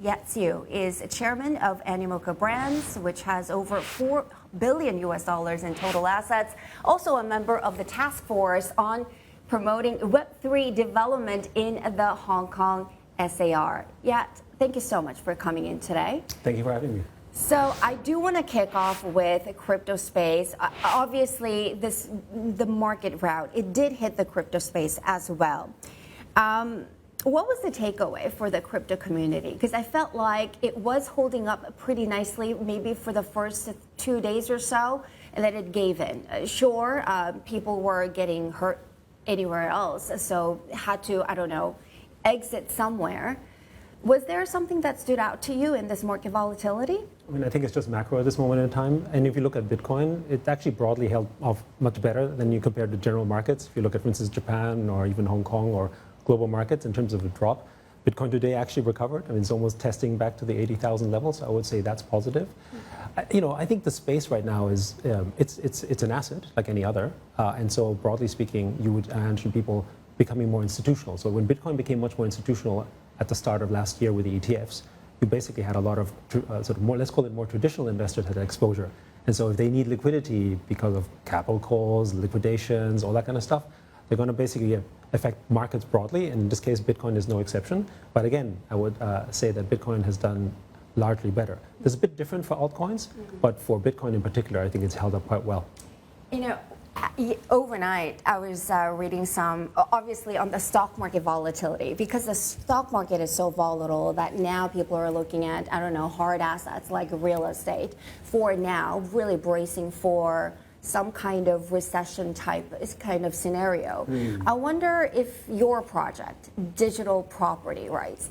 Yat Siu is chairman of Animoca Brands, which has over $4 billion in total assets. Also a member of the task force on promoting Web3 development in the Hong Kong SAR. Yat, thank you so much for coming in today. Thank you for having me. So I do want to kick off with crypto space. Obviously, the market route, it did hit the crypto space as well. What was the takeaway for the crypto community? Because I felt like it was holding up pretty nicely, maybe for the first 2 days or so, and then it gave in. Sure, people were getting hurt anywhere else, so had to, I don't know, exit somewhere. Was there something that stood out to you in this market volatility? I mean, I think it's just macro at this moment in time. And if you look at Bitcoin, it actually broadly held off much better than you compare to general markets. If you look at, for instance, Japan or even Hong Kong or global markets in terms of the drop, Bitcoin today actually recovered. I mean, it's almost testing back to the 80,000 level. So I would say that's positive. I think the space right now is, it's an asset like any other. And so broadly speaking, you would mention people becoming more institutional. So when Bitcoin became much more institutional at the start of last year with the ETFs, you basically had a lot of sort of more, let's call it more traditional investors had exposure. And so if they need liquidity because of capital calls, liquidations, all that kind of stuff, they're going to basically affect markets broadly. And in this case, Bitcoin is no exception. But again, I would say that Bitcoin has done largely better. It's a bit different for altcoins, but for Bitcoin in particular, I think it's held up quite well. You know, overnight, I was reading some, obviously on the stock market volatility, because the stock market is so volatile that now people are looking at, I don't know, hard assets like real estate for now, really bracing for some kind of recession type kind of scenario. I wonder if your project, digital property rights,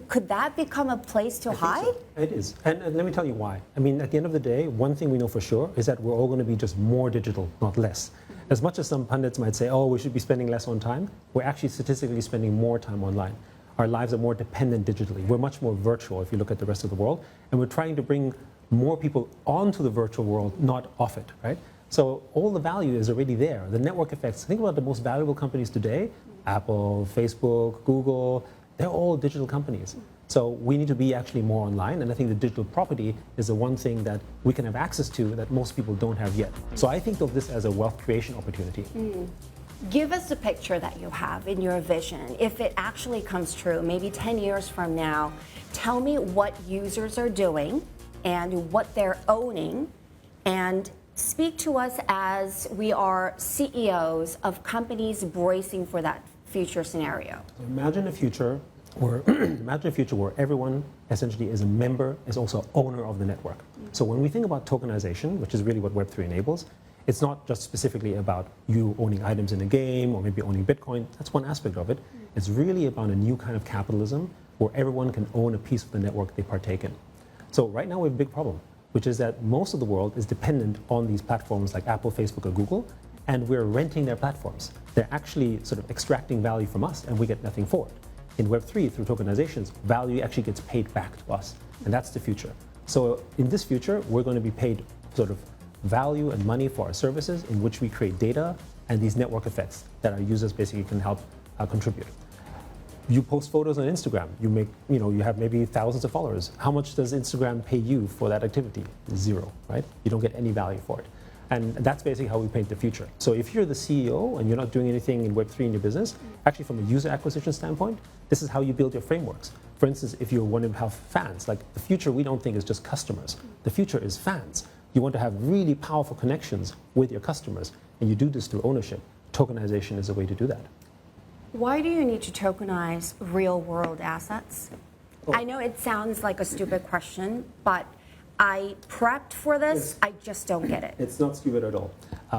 could that become a place to hide? So. It is. And let me tell you why. I mean, at the end of the day, one thing we know for sure is that we're all going to be just more digital, not less. As much as some pundits might say, oh, we should be spending less on time, we're actually statistically spending more time online. Our lives are more dependent digitally. We're much more virtual if you look at the rest of the world. And we're trying to bring more people onto the virtual world, not off it, right? So all the value is already there. The network effects, think about the most valuable companies today, Apple, Facebook, Google, they're all digital companies. So we need to be actually more online. And I think the digital property is the one thing that we can have access to that most people don't have yet. So I think of this as a wealth creation opportunity. Give us the picture that you have in your vision. If it actually comes true, maybe 10 years from now, tell me what users are doing and what they're owning, and speak to us as we are CEOs of companies bracing for that future scenario. Imagine a future where everyone essentially is a member, is also owner of the network. So when we think about tokenization, which is really what Web3 enables, it's not just specifically about you owning items in a game or maybe owning Bitcoin. That's one aspect of it. It's really about a new kind of capitalism where everyone can own a piece of the network they partake in. So right now we have a big problem, which is that most of the world is dependent on these platforms like Apple, Facebook, or Google, and we're renting their platforms. They're actually sort of extracting value from us, and we get nothing for it. In Web3, through tokenizations, value actually gets paid back to us, and that's the future. So in this future, we're going to be paid sort of value and money for our services in which we create data and these network effects that our users basically can help contribute. You post photos on Instagram, you have maybe thousands of followers. How much does Instagram pay you for that activity? Zero, right? You don't get any value for it. And that's basically how we paint the future. So if you're the CEO and you're not doing anything in Web3 in your business, actually from a user acquisition standpoint, this is how you build your frameworks. For instance, if you want to have fans, like the future we don't think is just customers. The future is fans. You want to have really powerful connections with your customers, and you do this through ownership. Tokenization is a way to do that. Why do you need to tokenize real-world assets? I know it sounds like a stupid question, but I prepped for this. I just don't get it. It's not stupid at all.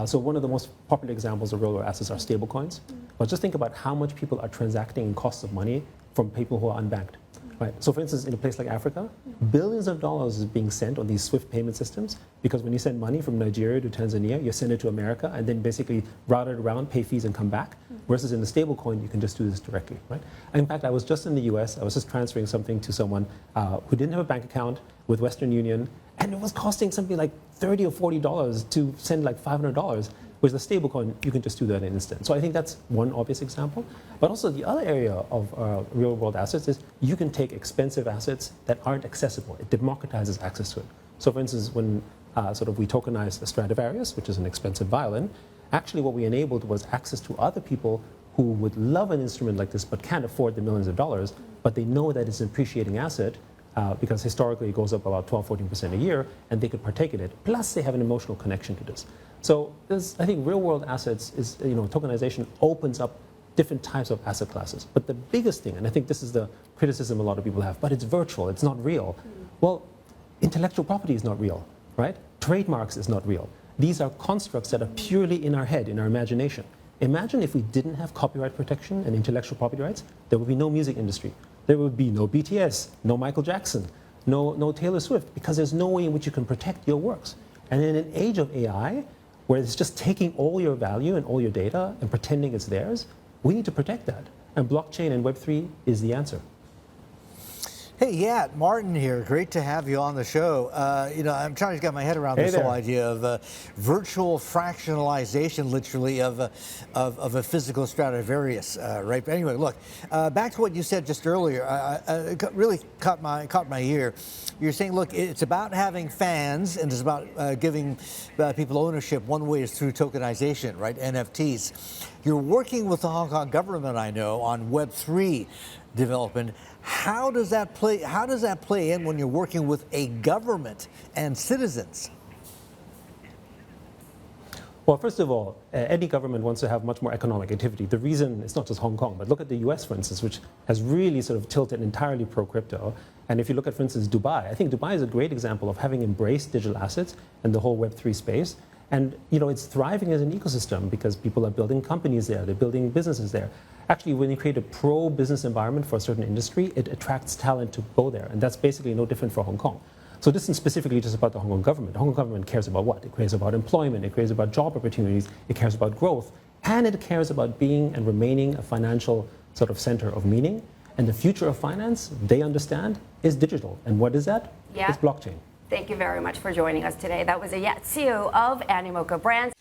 So one of the most popular examples of real-world assets are stablecoins. But just think about how much people are transacting in costs of money from people who are unbanked. Right. So for instance, in a place like Africa, billions of dollars is being sent on these SWIFT payment systems, because when you send money from Nigeria to Tanzania, you send it to America and then basically route it around, pay fees and come back. Versus in the stablecoin, you can just do this directly. Right. In fact, I was just in the US, I was just transferring something to someone who didn't have a bank account with Western Union, and it was costing something like $30 or $40 to send like $500. Whereas the stablecoin, you can just do that in an instant. So I think that's one obvious example. But also the other area of real world assets is you can take expensive assets that aren't accessible. It democratizes access to it. So for instance, when sort of we tokenized the Stradivarius, which is an expensive violin, actually what we enabled was access to other people who would love an instrument like this but can't afford the millions of dollars, but they know that it's an appreciating asset because historically it goes up about 12-14% a year, and they could partake in it. Plus, they have an emotional connection to this. So I think real-world assets is, tokenization opens up different types of asset classes. But the biggest thing, and I think this is the criticism a lot of people have, but it's virtual, it's not real. Well, intellectual property is not real, right? Trademarks is not real. These are constructs that are purely in our head, in our imagination. Imagine if we didn't have copyright protection and intellectual property rights, there would be no music industry. There would be no BTS, no Michael Jackson, no Taylor Swift, because there's no way in which you can protect your works. And in an age of AI, where it's just taking all your value and all your data and pretending it's theirs, we need to protect that. And blockchain and Web3 is the answer. Hey, Yat, Martin here. Great to have you on the show. I'm trying to get my head around this whole idea of virtual fractionalization, literally, of a physical Stradivarius, right? But anyway, look, back to what you said just earlier. It really caught my ear. You're saying, look, it's about having fans, and it's about giving people ownership. One way is through tokenization, right? NFTs. You're working with the Hong Kong government, I know, on Web3 development. How does that play in when you're working with a government and citizens? Well, first of all, any government wants to have much more economic activity. The reason, it's not just Hong Kong, but look at the US, for instance, which has really sort of tilted entirely pro-crypto. And if you look at, for instance, Dubai, I think Dubai is a great example of having embraced digital assets and the whole Web3 space. And it's thriving as an ecosystem because people are building companies there, they're building businesses there. Actually, when you create a pro-business environment for a certain industry, it attracts talent to go there. And that's basically no different for Hong Kong. So this isn't specifically just about the Hong Kong government. The Hong Kong government cares about what? It cares about employment, it cares about job opportunities, it cares about growth, and it cares about being and remaining a financial sort of center of meaning. And the future of finance, they understand, is digital. And what is that? Yeah. It's blockchain. Thank you very much for joining us today. That was Yat Siu of Animoca Brands.